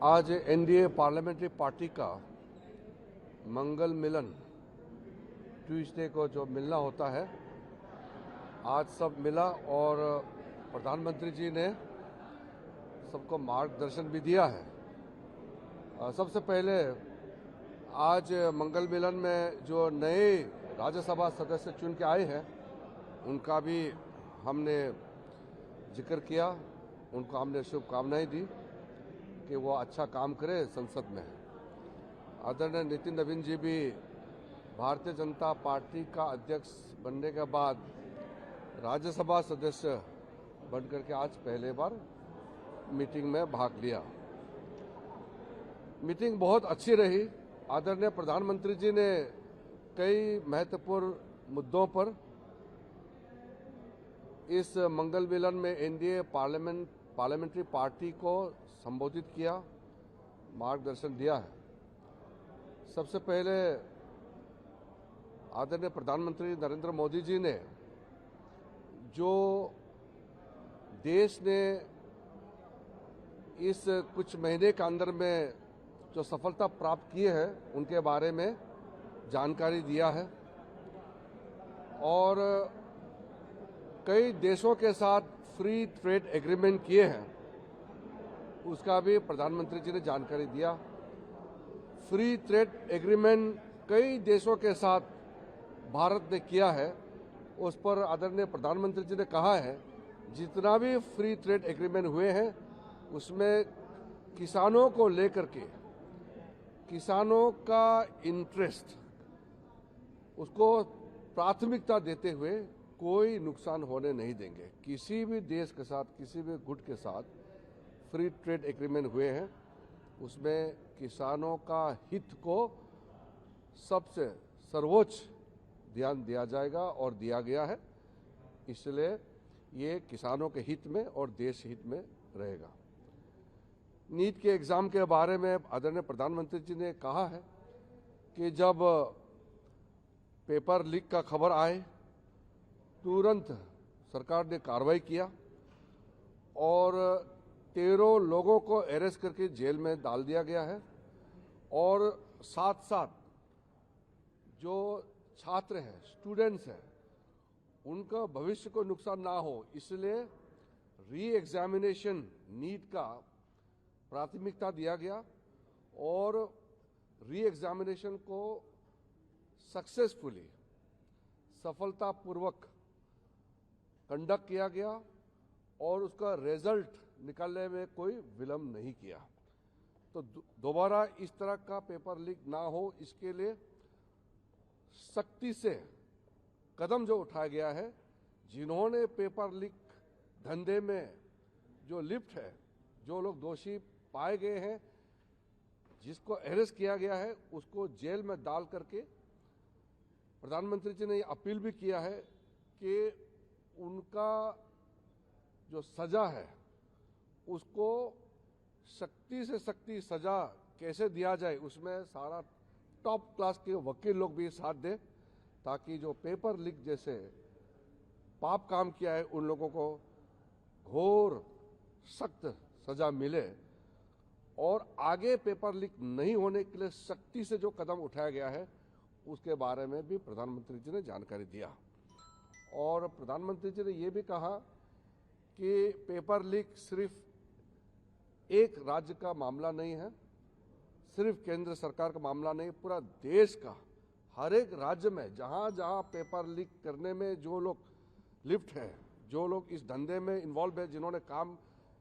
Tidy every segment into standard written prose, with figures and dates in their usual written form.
आज NDA parliamentary party का मंगल मिलन Tuesday को जो मिलना होता है, आज सब मिला और प्रधानमंत्री जी ने सबको मार्गदर्शन भी दिया है। सबसे पहले आज मंगल मिलन में जो नए राज्यसभा सदस्य चुन के आए हैं उनका भी हमने जिक्र किया, उनको हमने शुभकामनाएं दी कि वो अच्छा काम करे संसद में। आदरणीय नितिन नवीन जी भी भारतीय जनता पार्टी का अध्यक्ष बनने के बाद राज्यसभा सदस्य बनकर के आज पहले बार मीटिंग में भाग लिया। मीटिंग बहुत अच्छी रही। आदरणीय प्रधानमंत्री जी ने कई महत्वपूर्ण मुद्दों पर इस मंगल मिलन में एनडीए पार्लियामेंट्री पार्टी को संबोधित किया, मार्गदर्शन दिया है। सबसे पहले आदरणीय प्रधानमंत्री नरेंद्र मोदी जी ने जो देश ने इस कुछ महीने के अंदर में जो सफलता प्राप्त की है उनके बारे में जानकारी दिया है और कई देशों के साथ फ्री ट्रेड एग्रीमेंट किए हैं, उसका भी प्रधानमंत्री जी ने जानकारी दिया। फ्री ट्रेड एग्रीमेंट कई देशों के साथ भारत ने किया है, उस पर आदरणीय प्रधानमंत्री जी ने कहा है जितना भी फ्री ट्रेड एग्रीमेंट हुए हैं उसमें किसानों को लेकर के, किसानों का इंटरेस्ट, उसको प्राथमिकता देते हुए कोई नुकसान होने नहीं देंगे। किसी भी देश के साथ, किसी भी गुट के साथ फ्री ट्रेड एग्रीमेंट हुए हैं उसमें किसानों का हित को सबसे सर्वोच्च ध्यान दिया जाएगा और दिया गया है, इसलिए ये किसानों के हित में और देश हित में रहेगा। नीट के एग्जाम के बारे में आदरणीय प्रधानमंत्री जी ने कहा है कि जब पेपर लीक का खबर आए तुरंत सरकार ने कार्रवाई किया और 13 लोगों को अरेस्ट करके जेल में डाल दिया गया है और साथ साथ जो छात्र हैं, स्टूडेंट्स हैं, उनका भविष्य को नुकसान ना हो इसलिए री एग्जामिनेशन नीट का प्राथमिकता दिया गया और री एग्जामिनेशन को सक्सेसफुली, सफलतापूर्वक कंडक्ट किया गया और उसका रिजल्ट निकालने में कोई विलंब नहीं किया। तो दोबारा इस तरह का पेपर लीक ना हो इसके लिए सख्ती से कदम जो उठाया गया है। जिन्होंने पेपर लीक धंधे में जो लिप्त है, जो लोग दोषी पाए गए हैं, जिसको अरेस्ट किया गया है, उसको जेल में डाल करके प्रधानमंत्री जी ने अपील भी किया है कि उनका जो सजा है उसको सख्ती से सख्ती सजा कैसे दिया जाए, उसमें सारा टॉप क्लास के वकील लोग भी साथ दें ताकि जो पेपर लीक जैसे पाप काम किया है उन लोगों को घोर सख्त सजा मिले और आगे पेपर लीक नहीं होने के लिए सख्ती से जो कदम उठाया गया है उसके बारे में भी प्रधानमंत्री जी ने जानकारी दिया। और प्रधानमंत्री जी ने ये भी कहा कि पेपर लीक सिर्फ एक राज्य का मामला नहीं है, सिर्फ केंद्र सरकार का मामला नहीं, पूरा देश का हर एक राज्य में जहां जहां पेपर लीक करने में जो लोग लिप्त हैं, जो लोग इस धंधे में इन्वॉल्व है, जिन्होंने काम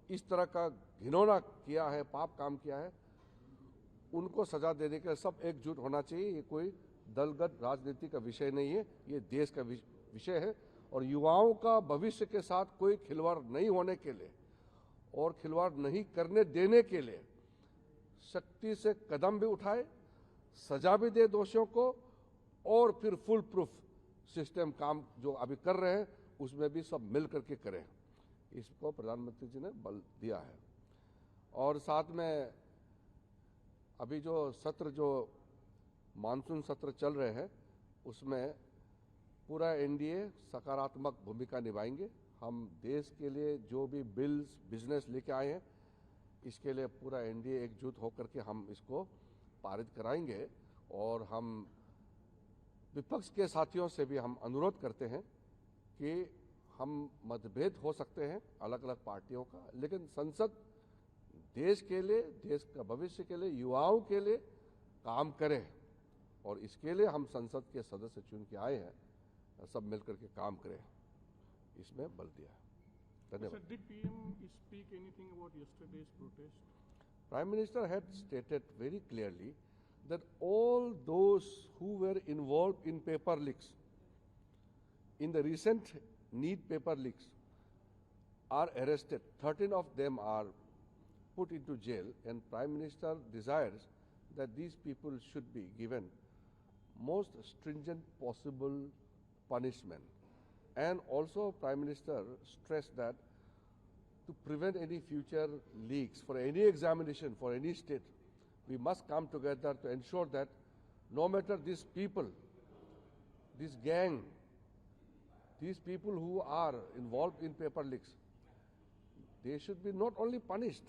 इस तरह का घिनौना किया है, पाप काम किया है, उनको सजा देने के लिए सब एकजुट होना चाहिए। ये कोई दलगत राजनीति का विषय नहीं है, ये देश का विषय है और युवाओं का भविष्य के साथ कोई खिलवाड़ नहीं होने के लिए और खिलवाड़ नहीं करने देने के लिए सख्ती से कदम भी उठाए, सजा भी दे दोषियों को और फिर फुल प्रूफ सिस्टम काम जो अभी कर रहे हैं उसमें भी सब मिल करके करें, इसको प्रधानमंत्री जी ने बल दिया है। और साथ में अभी जो सत्र, जो मानसून सत्र चल रहे हैं उसमें पूरा एनडीए सकारात्मक भूमिका निभाएंगे। हम देश के लिए जो भी बिल्स, बिजनेस लेके आए हैं, इसके लिए पूरा एनडीए एकजुट होकर के हम इसको पारित कराएंगे। और हम विपक्ष के साथियों से भी हम अनुरोध करते हैं कि हम मतभेद हो सकते हैं अलग अलग पार्टियों का, लेकिन संसद देश के लिए, देश का भविष्य के लिए, युवाओं के लिए काम करे। और इसके लिए हम संसद के सदस्य चुन के आए हैं, सब मिलकर के काम करें, इसमें बल दिया है। धन्यवाद। Did PM speak anything about yesterday's protest? Prime Minister had stated very clearly that all those who were involved in paper leaks, in the recent NEET paper leaks, are arrested. 13 of them are put into jail, and Prime Minister desires that these people should be given most stringent possible punishment. And also Prime Minister stressed that to prevent any future leaks for any examination for any state, we must come together to ensure that no matter these people, this gang, these people who are involved in paper leaks, they should be not only punished,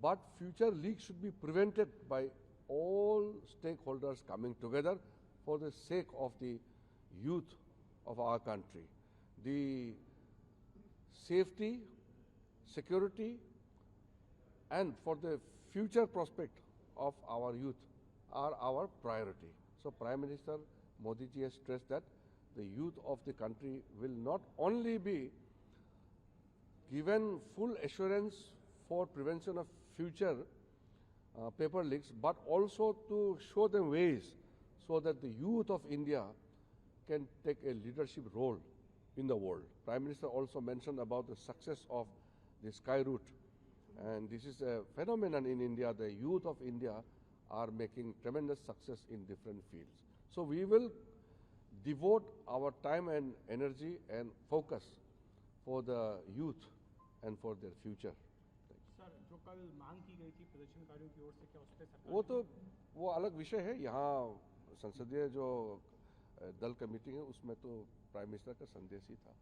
but future leaks should be prevented by all stakeholders coming together for the sake of the youth of our country. The safety, security, and for the future prospect of our youth are our priority. So Prime Minister Modi ji has stressed that the youth of the country will not only be given full assurance for prevention of future paper leaks, but also to show them ways so that the youth of India can take a leadership role in the world. Prime Minister also mentioned about the success of the Sky Route, and this is a phenomenon in India. The youth of India are making tremendous success in different fields. So we will devote our time and energy and focus for the youth and for their future. Sir, जो कल मांग की गई थी प्रदर्शनकारियों की ओर से, क्या उस पर सरकार वो अलग विषय है। यहाँ संसदीय जो दल का मीटिंग है उसमें तो प्राइम मिनिस्टर का संदेश ही था।